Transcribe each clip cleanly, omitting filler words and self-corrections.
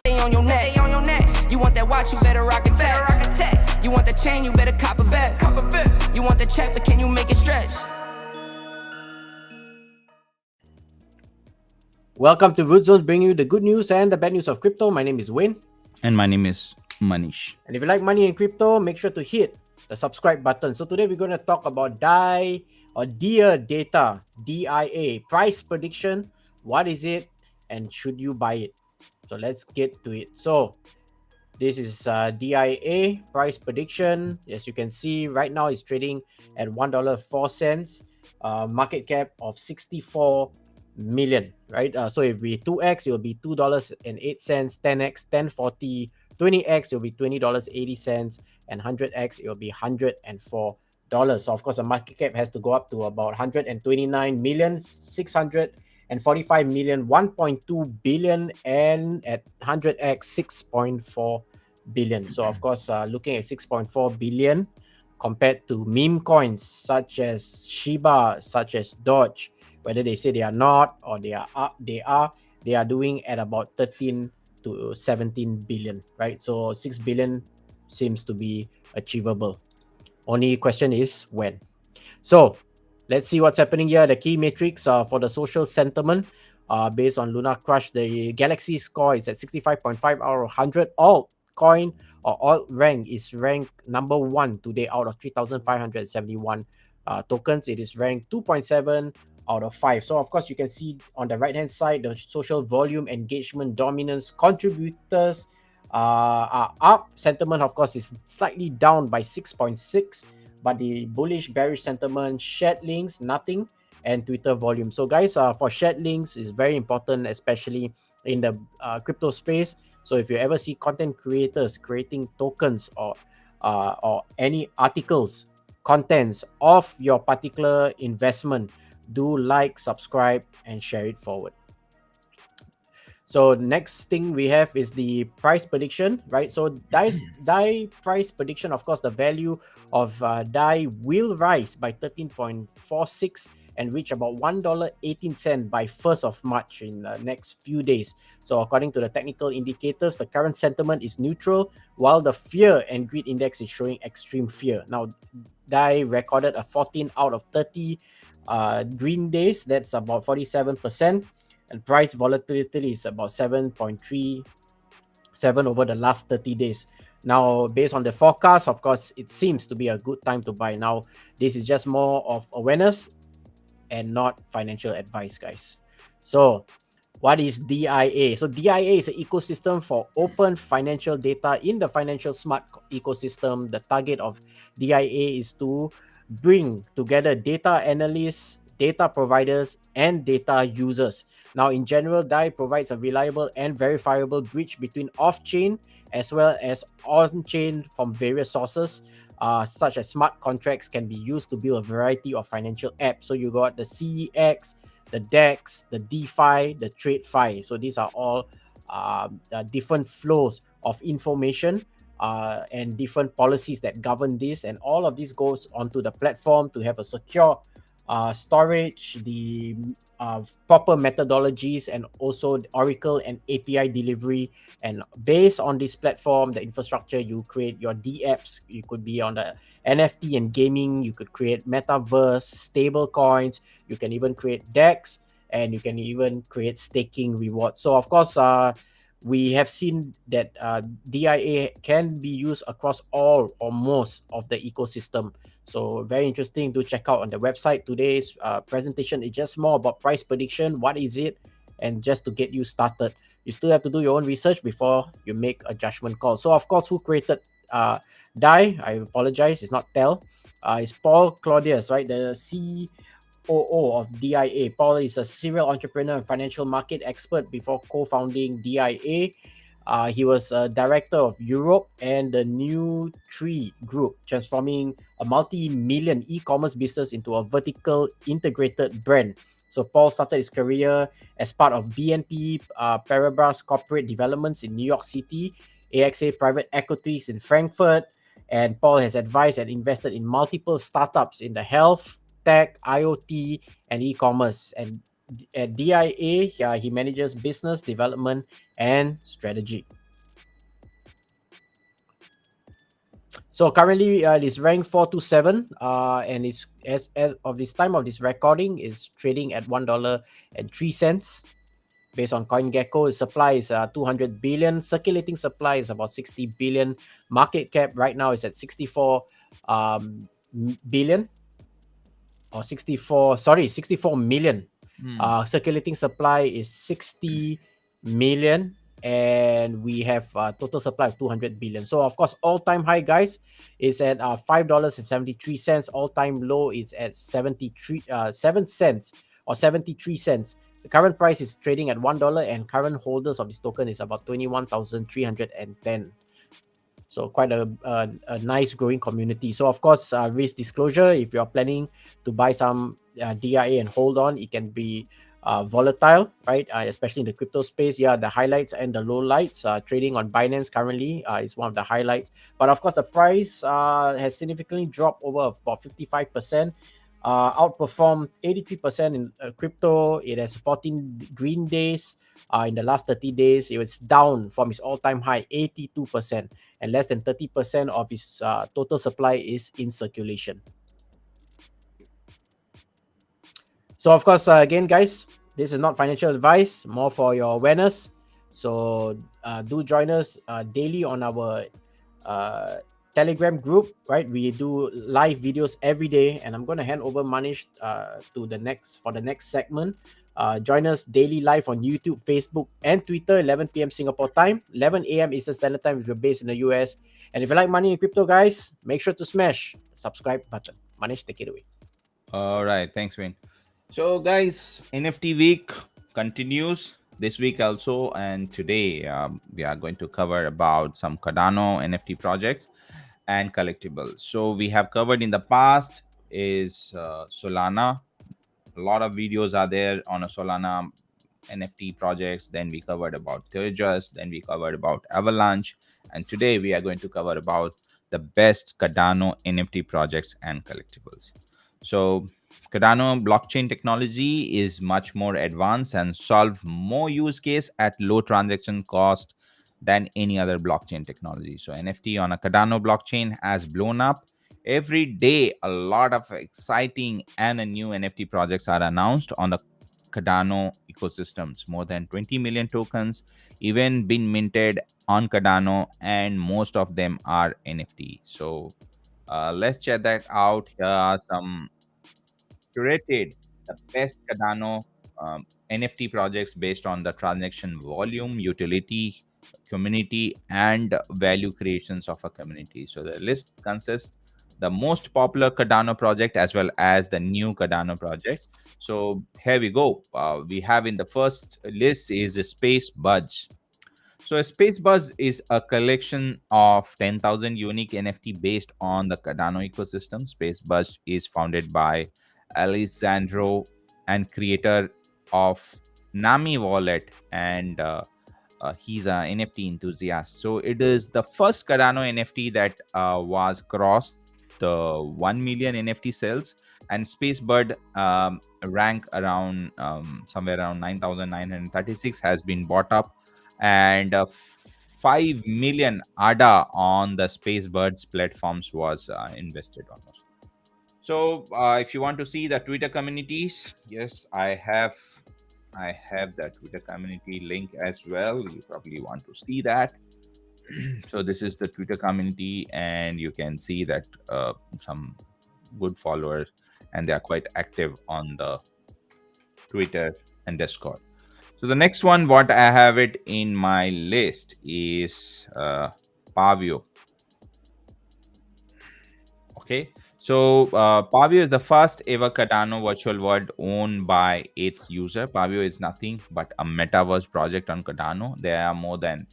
stay on your neck. You want that watch, you better rock it tech. You want the chain, you better cop a vest. You want the check, but can you make it stretch? Welcome to Root Zones, bringing you the good news and the bad news of crypto. My name is Wayne. And my name is Manish. And if you like money in crypto, make sure to hit the subscribe button. So today we're going to talk about DIAdata, DIA, price prediction. What is it and should you buy it? So let's get to it. So this is DIA price prediction. As you can see, right now it's trading at $1.04, market cap of 64 million, right? So if we 2x, it will be $2.08, 10x, 1040, 20x, it will be $20.80, and 100x, it will be $104. So of course, the market cap has to go up to about 129 million, 645 million, 1.2 billion, and at 100x, 6.4 billion. So of course, looking at 6.4 billion compared to meme coins such as Shiba, such as Doge, whether they say they are not or they are doing at about 13 to 17 billion, right? So 6 billion seems to be achievable. Only question is when. So let's see what's happening here. The key metrics for the social sentiment based on LunarCrush, the Galaxy score is at 65.5 out of 100. Altcoin or alt rank is ranked number 1 today out of 3,571 tokens. It is ranked 2.7 out of 5. So of course you can see on the right hand side the social volume, engagement, dominance, contributors are up. Sentiment of course is slightly down by 6.6, but the bullish bearish sentiment, shared links, nothing, and Twitter volume. So guys, for shared links is very important, especially in the crypto space. So if you ever see content creators creating tokens or any articles, contents of your particular investment, do like, subscribe, and share it forward. So next thing we have is the price prediction, right? So DAI price prediction, of course, the value of DAI will rise by 13.46 and reach about $1.18 by 1st of March in the next few days. So according to the technical indicators, the current sentiment is neutral, while the fear and greed index is showing extreme fear. Now, DAI recorded a 14 out of 30 green days. That's about 47%. And price volatility is about 7.37 over the last 30 days. Now, based on the forecast, of course, it seems to be a good time to buy. Now, this is just more of awareness and not financial advice, guys. So, what is DIA? So, DIA is an ecosystem for open financial data in the financial smart ecosystem. The target of DIA is to bring together data analysts, data providers, and data users. Now, in general, DAI provides a reliable and verifiable bridge between off-chain as well as on-chain from various sources, such as smart contracts can be used to build a variety of financial apps. So you got the CEX, the DEX, the DeFi, the TradeFi. So these are all different flows of information and different policies that govern this. And all of this goes onto the platform to have a secure storage, the proper methodologies, and also the Oracle and API delivery. And based on this platform, the infrastructure, you create your dApps. You could be on the NFT and gaming. You could create metaverse, stable coins. You can even create DEX, and you can even create staking rewards. So of course, we have seen that DIA can be used across all or most of the ecosystem. So very interesting to check out on the website. Today's presentation is just more about price prediction. What is it? And just to get you started. You still have to do your own research before you make a judgment call. So of course, who created DAI? I apologize, it's not Tel. It's Paul Claudius, right? The COO of DIA. Paul is a serial entrepreneur and financial market expert before co-founding DIA. He was a director of Europe and the New Tree Group, transforming a multi-million e-commerce business into a vertical integrated brand. So Paul started his career as part of BNP Paribas Corporate Developments in New York City, AXA Private Equities in Frankfurt, and Paul has advised and invested in multiple startups in the health, tech, IoT, and e-commerce. And at DIA, he manages business development and strategy. So currently, it's ranked 427, and it's as of this time of this recording is trading at $1.03. Based on CoinGecko, its supply is 200 billion. Circulating supply is about 60 billion. Market cap right now is at 64 billion, or 64 million. Circulating supply is 60 million, and we have total supply of 200 billion. So of course, all-time high, guys, is at $5.73. All-time low is at 7 cents or 73 cents. The current price is trading at $1, and current holders of this token is about 21,310. So quite a nice growing community. So of course, risk disclosure, if you're planning to buy some DIA and hold on, it can be volatile, right? Especially in the crypto space. Yeah, the highlights and the lowlights. Trading on Binance currently is one of the highlights. But of course, the price has significantly dropped over about 55%. Outperformed 83% in crypto. It has 14 green days. In the last 30 days, it was down from its all-time high, 82%, and less than 30% of its total supply is in circulation. So of course, again, guys, this is not financial advice, more for your awareness. So do join us daily on our Telegram group, right? We do live videos every day, and I'm going to hand over Manish to the next segment. Join us daily live on YouTube, Facebook, and Twitter, 11 p.m. Singapore time, 11 a.m. Eastern Standard Time if you're based in the US. And if you like money in crypto, guys, make sure to smash the subscribe button. Manish, take it away. All right, thanks, Wayne. So, guys, NFT week continues this week also, and today we are going to cover about some Cardano NFT projects and collectibles. So, we have covered in the past is Solana. A lot of videos are there on a Solana NFT projects. Then we covered about Tejas. Then we covered about Avalanche, and today we are going to cover about the best Cardano NFT projects and collectibles. So Cardano blockchain technology is much more advanced and solve more use case at low transaction cost than any other blockchain technology. So NFT on a Cardano blockchain has blown up. Every day, a lot of exciting and new NFT projects are announced on the Cardano ecosystems. More than 20 million tokens even been minted on Cardano, and most of them are NFT. So let's check that out. Here are some curated the best Cardano NFT projects based on the transaction volume, utility, community, and value creations of a community. So the list consists the most popular Cardano project as well as the new Cardano projects. So here we go. We have in the first list is Space Buds. So Space Buzz is a collection of 10,000 unique NFT based on the Cardano ecosystem. Space Buzz is founded by Alessandro and creator of Nami Wallet, and he's an NFT enthusiast. So it is the first Cardano NFT that was crossed the 1 million NFT sales, and Spacebird rank around somewhere around 9,936 has been bought up, and 5 million ADA on the Spacebirds platforms was invested almost. So if you want to see the Twitter communities, yes, I have the Twitter community link as well. You probably want to see that. So this is the Twitter community, and you can see that some good followers, and they are quite active on the Twitter and Discord. So the next one, what I have it in my list is Pavio. Okay, so Pavio is the first ever Cardano virtual world owned by its user. Pavio is nothing but a metaverse project on Cardano. There are more than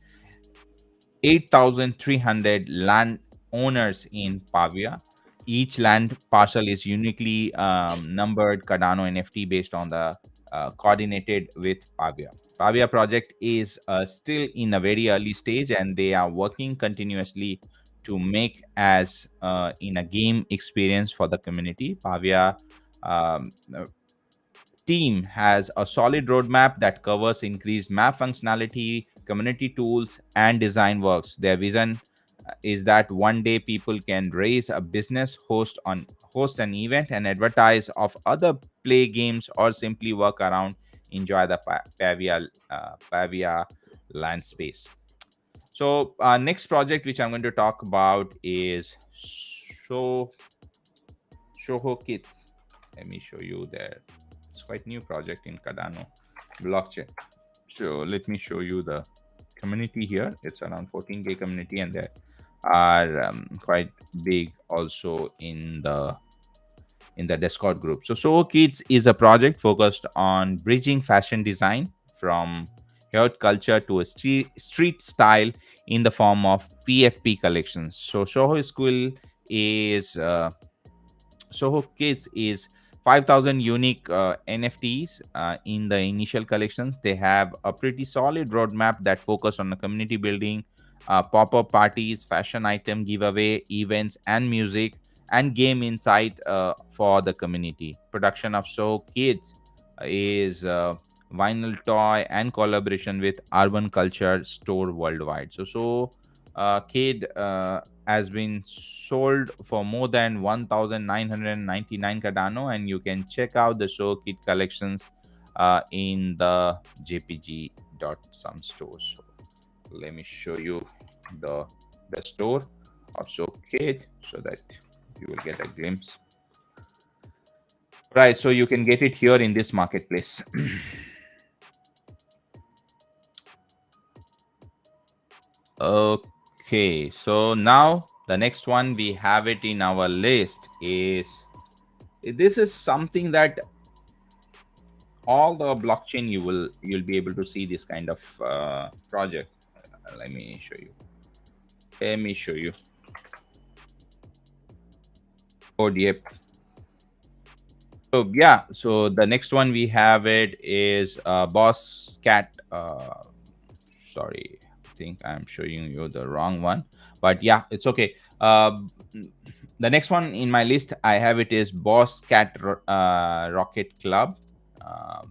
8,300 land owners in Pavia. Each land parcel is uniquely numbered Cardano NFT based on the coordinated with Pavia. Pavia project is still in a very early stage, and they are working continuously to make as in a game experience for the community. Pavia team has a solid roadmap that covers increased map functionality, community tools, and design works. Their vision is that one day people can raise a business, host an event, and advertise of other play games, or simply work around, enjoy the Pavia land space. So next project which I'm going to talk about is Soho Kids. Let me show you there. It's quite new project in Cardano blockchain. So let me show you the community here. It's around 14k community, and there are quite big also in the Discord group. So Soho Kids is a project focused on bridging fashion design from youth culture to a street style in the form of PFP collections. So Soho Kids is 5,000 unique NFTs in the initial collections. They have a pretty solid roadmap that focus on the community building, pop-up parties, fashion item giveaway, events, and music, and game insight for the community. Production of Soho Kids is vinyl toy and collaboration with Urban Culture Store worldwide. Kid has been sold for more than 1,999 Cardano, and you can check out the Show Kit collections in the jpg.some stores. So let me show you the store of Show Kit so that you will get a glimpse. Right, so you can get it here in this marketplace. Okay, so now the next one we have it in our list is, this is something that all the blockchain you'll be able to see this kind of project. Let me show you. Oh, yep. So yeah, so the next one we have it is Boss Cat. Sorry, I think I'm showing you the wrong one, but yeah, it's okay. The next one in my list I have it is Boss Cat Rocket Club,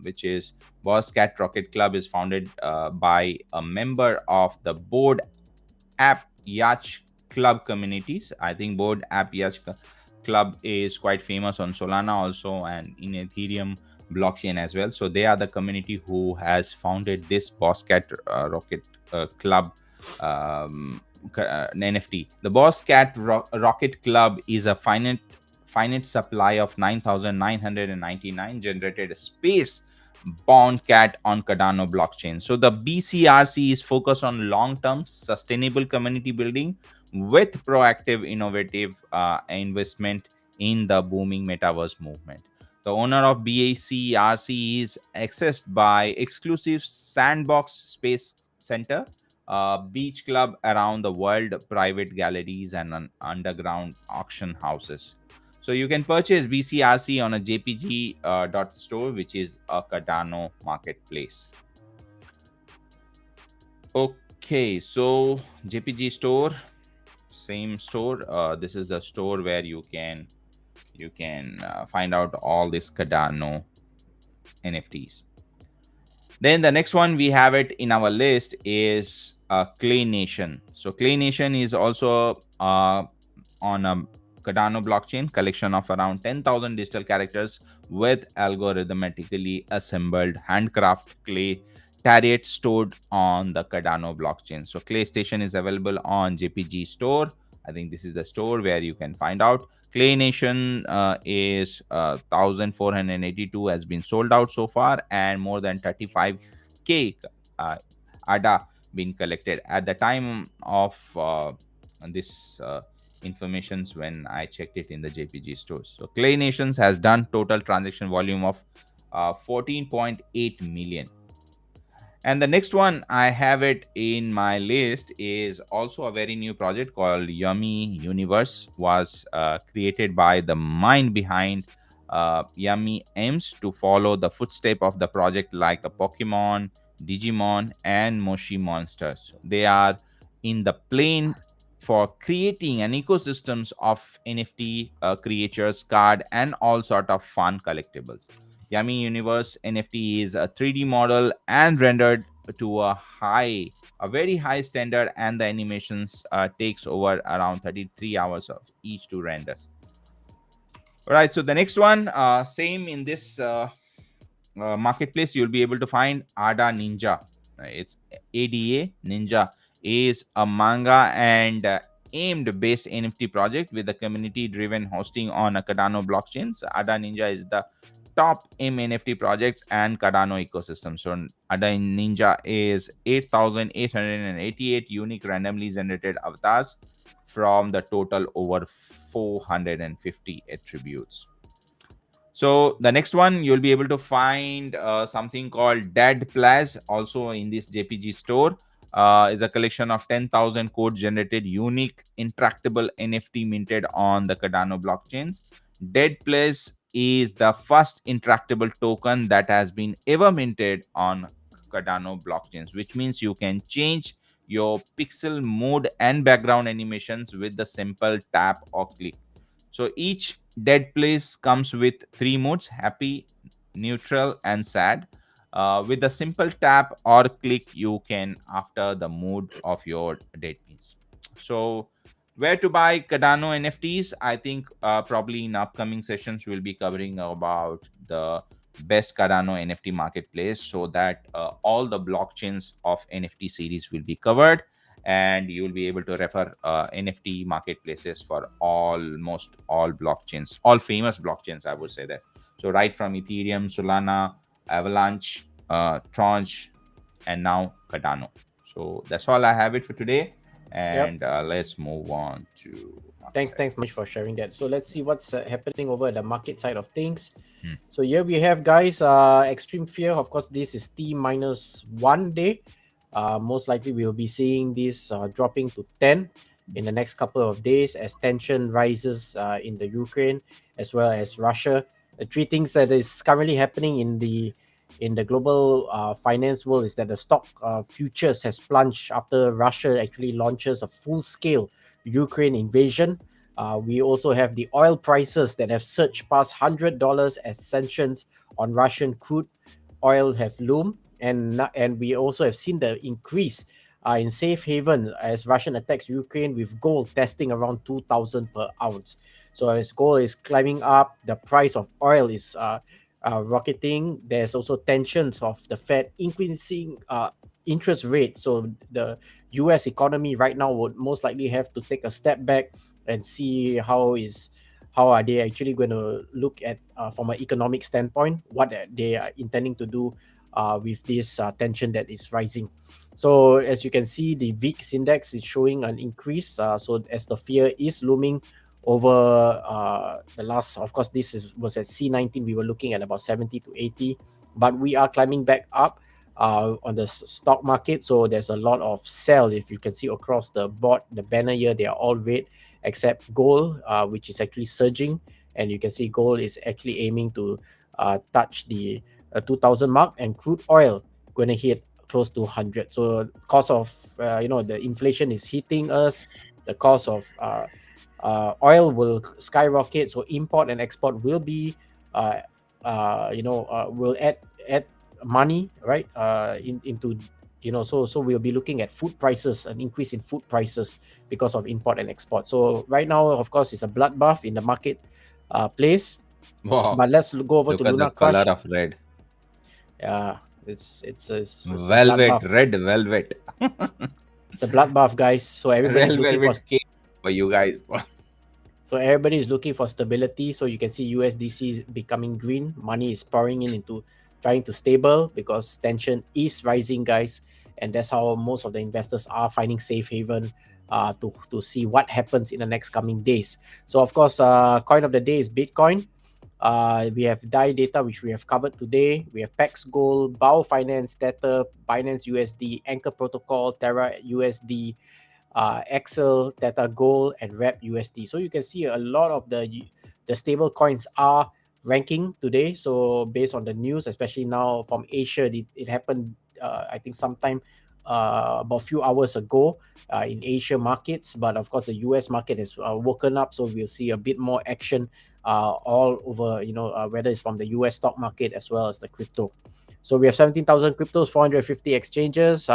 which is Boss Cat Rocket Club is founded by a member of the Board App Yacht Club communities. I think Board App Yacht Club is quite famous on Solana also, and in Ethereum blockchain as well. So they are the community who has founded this Boss Cat Rocket Club NFT. The Boss Cat Rocket Club is a finite supply of 9,999 generated space bound cat on Cardano blockchain. So the BCRC is focused on long-term sustainable community building with proactive innovative investment in the booming metaverse movement. The owner of BCRC is accessed by exclusive sandbox space center, beach club around the world, private galleries, and underground auction houses. So you can purchase BCRC on a JPG store, which is a Cardano marketplace. Okay, so JPG store, same store. This is the store where you can find out all this Cardano NFTs. Then the next one we have it in our list is Clay Nation. So Clay Nation is also on a Cardano blockchain collection of around 10,000 digital characters with algorithmically assembled handcraft clay chariot stored on the Cardano blockchain. So Clay Station is available on JPG store. I think this is the store where you can find out. Clay Nation is 1,482 has been sold out so far, and more than 35k ADA been collected at the time of this informations when I checked it in the JPG stores. So Clay Nations has done total transaction volume of 14.8 million. And the next one I have it in my list is also a very new project called Yummy Universe. Was created by the mind behind Yummy, aims to follow the footstep of the project like a Pokemon, Digimon, and Moshi Monsters. They are in the plane for creating an ecosystems of NFT creatures, card, and all sort of fun collectibles. Yummy Universe NFT is a 3D model and rendered to a very high standard, and the animations takes over around 33 hours of each to renders. All right, so the next one, same in this marketplace, you'll be able to find Ada Ninja. It's ADA Ninja is a manga and aimed based NFT project with a community driven hosting on a Cardano blockchain. So Ada Ninja is the top M NFT projects and Cardano ecosystem. So Ada Ninja is 8,888 unique randomly generated avatars from the total over 450 attributes. So the next one, you'll be able to find something called Dead Plays also in this JPG store. Is a collection of 10,000 code generated unique interactable NFT minted on the Cardano blockchains. Dead Plays is the first interactable token that has been ever minted on Cardano blockchains, which means you can change your pixel mode and background animations with the simple tap or click. So each dead place comes with three modes: happy, neutral, and sad. With a simple tap or click, you can after the mood of your dead piece. So, where to buy Cardano NFTs? I think probably in upcoming sessions we'll be covering about the best Cardano NFT marketplace, so that all the blockchains of NFT series will be covered, and you will be able to refer NFT marketplaces for almost all blockchains, all famous blockchains, I would say that. So right from Ethereum, Solana, Avalanche, Tranche, and now Cardano. So that's all I have it for today, and let's move on to Thanks much for sharing that. So let's see what's happening over at the market side of things. Hmm. So here we have, guys, extreme fear. Of course, this is T minus 1 day. Most likely we'll be seeing this dropping to 10 in the next couple of days as tension rises in the Ukraine as well as Russia. The three things that is currently happening in the global finance world is that the stock futures has plunged after Russia actually launches a full-scale Ukraine invasion. We also have the oil prices that have surged past $100 as sanctions on Russian crude oil have loomed, and we also have seen the increase in safe haven as Russian attacks Ukraine, with gold testing around 2,000 per ounce. So as gold is climbing up, the price of oil is rocketing. There's also tensions of the Fed increasing interest rate. So the US economy right now would most likely have to take a step back and see how are they actually going to look at from an economic standpoint what they are intending to do with this tension that is rising. So as you can see, the VIX index is showing an increase. So as the fear is looming over the last, of course, was at C19. We were looking at about 70 to 80, but we are climbing back up on the stock market. So there's a lot of sell. If you can see across the board, the banner here, they are all red except gold, which is actually surging. And you can see gold is actually aiming to touch the 2,000 mark, and crude oil going to hit close to 100. So cost of the inflation is hitting us. The cost of oil will skyrocket. So import and export will be will add money, right, into so we'll be looking at food prices, an increase in food prices because of import and export. So right now, of course, it's a bloodbath in the market place. Wow. But let's go over Look to at the color LunarCrush. of red. Yeah, it's a Velvet, bloodbath. red velvet. It's a bloodbath, guys. So everybody's Red looking for velvet cake for you guys. So everybody is looking for stability. So you can see USDC becoming green. Money is pouring into trying to stable because tension is rising, guys. And that's how most of the investors are finding safe haven to see what happens in the next coming days. So of course, coin of the day is Bitcoin. We have DIAdata, which we have covered today. We have Pax Gold, Bao Finance, Tether, Binance USD, Anchor Protocol, Terra USD, Excel, Tether Gold, and Rep USD. So you can see a lot of the stable coins are ranking today. So based on the news, especially now from Asia, it happened I think sometime about a few hours ago in Asia markets, but of course the US market has woken up, so we'll see a bit more action all over, whether it's from the US stock market as well as the crypto. So we have 17,000 cryptos, 450 exchanges,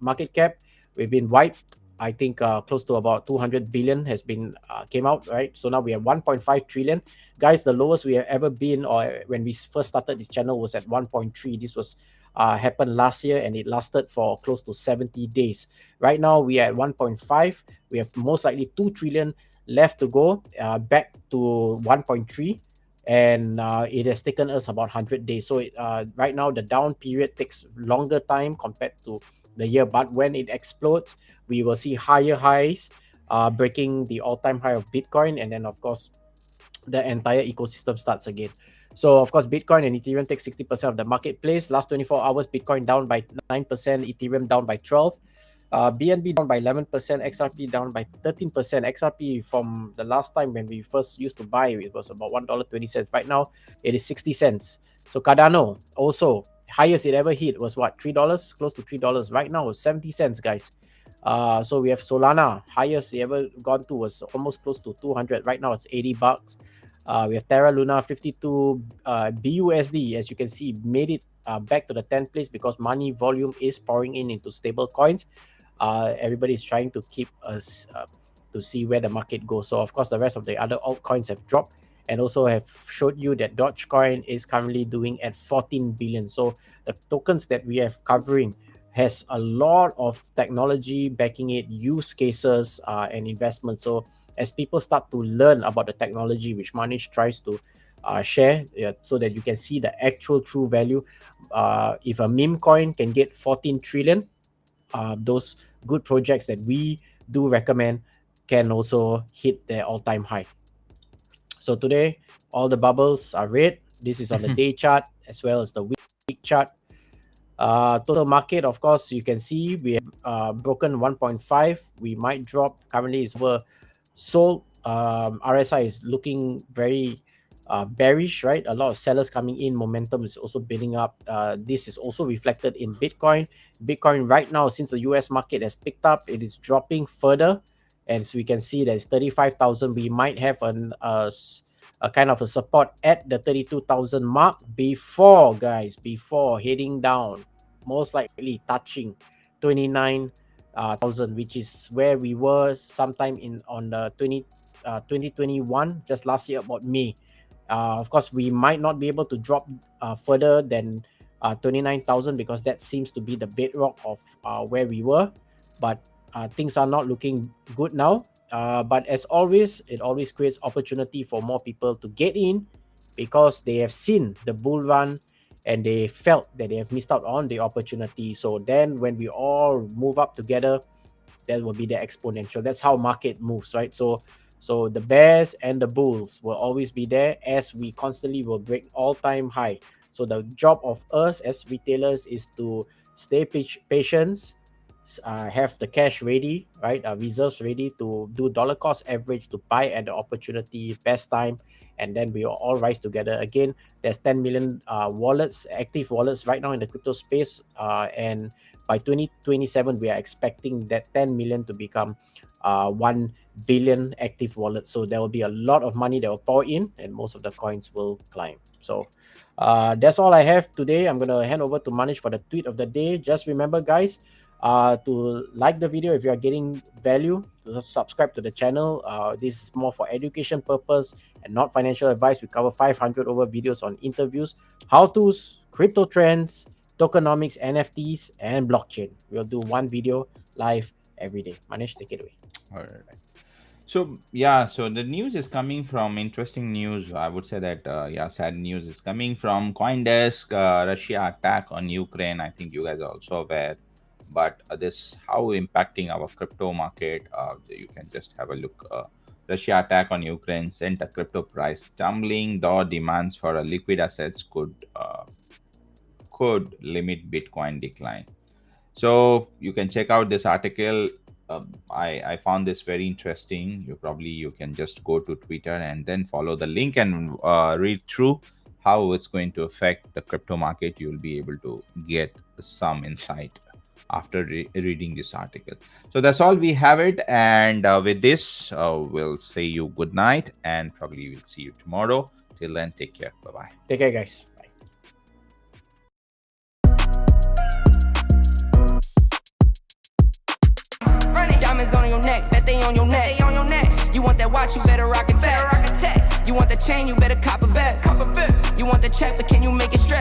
market cap. We've been wiped. I think close to about 200 billion has been came out, right? So now we have 1.5 trillion. Guys, the lowest we have ever been, or when we first started this channel, was at 1.3. This was happened last year, and it lasted for close to 70 days. Right now we are at 1.5. We have most likely 2 trillion left to go, back to 1.3, and it has taken us about 100 days. So right now the down period takes longer time compared to the year, but when it explodes, we will see higher highs, breaking the all-time high of Bitcoin, and then of course the entire ecosystem starts again. So of course, Bitcoin and Ethereum take 60% of the marketplace. Last 24 hours, Bitcoin down by 9%, Ethereum down by 12%, BNB down by 11%, XRP down by 13%. XRP from the last time when we first used to buy, it was about $1.20. Right now, it is 60 cents. So Cardano also, highest it ever hit was what, $3, close to $3. Right now, 70 cents, guys. So we have Solana, highest it ever gone to was almost close to 200. Right now, it's $80. We have Terra Luna 52 BUSD, as you can see, made it back to the 10th place because money volume is pouring in into stable coins. Everybody is trying to keep us to see where the market goes. So of course, the rest of the other altcoins have dropped, and also have showed you that Dogecoin is currently doing at 14 billion. So the tokens that we have covering has a lot of technology backing it, use cases, and investment. So as people start to learn about the technology, which Manish tries to share, so that you can see the actual true value. If a meme coin can get 14 trillion, those good projects that we do recommend can also hit their all-time high. So today, all the bubbles are red. This is on the day chart as well as the week chart. Total market, of course, you can see we have broken 1.5. We might drop. Currently, it's over sold. RSI is looking very bearish, right? A lot of sellers coming in. Momentum is also building up. This is also reflected in Bitcoin. Bitcoin right now, since the US market has picked up, it is dropping further. And so we can see that it's 35,000. We might have a kind of a support at the 32,000 mark before heading down, most likely touching 29,000, which is where we were sometime on the 2021, just last year, about May. Of course, we might not be able to drop further than 29,000 because that seems to be the bedrock of where we were, but things are not looking good now. But as always, it always creates opportunity for more people to get in because they have seen the bull run and they felt that they have missed out on the opportunity. So then when we all move up together, that will be the exponential. That's how market moves, right? So the bears and the bulls will always be there as we constantly will break all-time high. So the job of us as retailers is to stay patient, have the cash ready, right? Reserves ready to do dollar cost average to buy at the opportunity best time, and then we will all rise together. Again, there's 10 million wallets, active wallets right now in the crypto space, and by 2027 we are expecting that 10 million to become 1 billion active wallets. So there will be a lot of money that will pour in, and most of the coins will climb. So that's all I have today. I'm gonna hand over to Manish for the tweet of the day. Just remember, guys, to like the video if you are getting value, to subscribe to the channel. This is more for education purpose and not financial advice. We cover 500 over videos on interviews, how-tos, crypto trends, tokenomics, NFTs, and blockchain. We'll do one video live every day. Manish, take it away. All right. So yeah, so the news is coming from interesting news. I would say that sad news is coming from CoinDesk. Russia attack on Ukraine. I think you guys are also aware, but this how impacting our crypto market. You can just have a look. Russia attack on Ukraine sent a crypto price tumbling, though demands for a liquid assets could limit Bitcoin decline. So you can check out this article. I found this very interesting. You can just go to Twitter and then follow the link and read through how it's going to affect the crypto market. You'll be able to get some insight after reading this article. So that's all we have it. And with this, we'll say you good night, and probably we'll see you tomorrow. Till then, take care. Bye-bye. Take care, guys. Diamonds on your neck, bet they on your neck. You want that watch, you better rock it tech. You want the chain, you better cop a vest. You want the check, but can you make it stretch?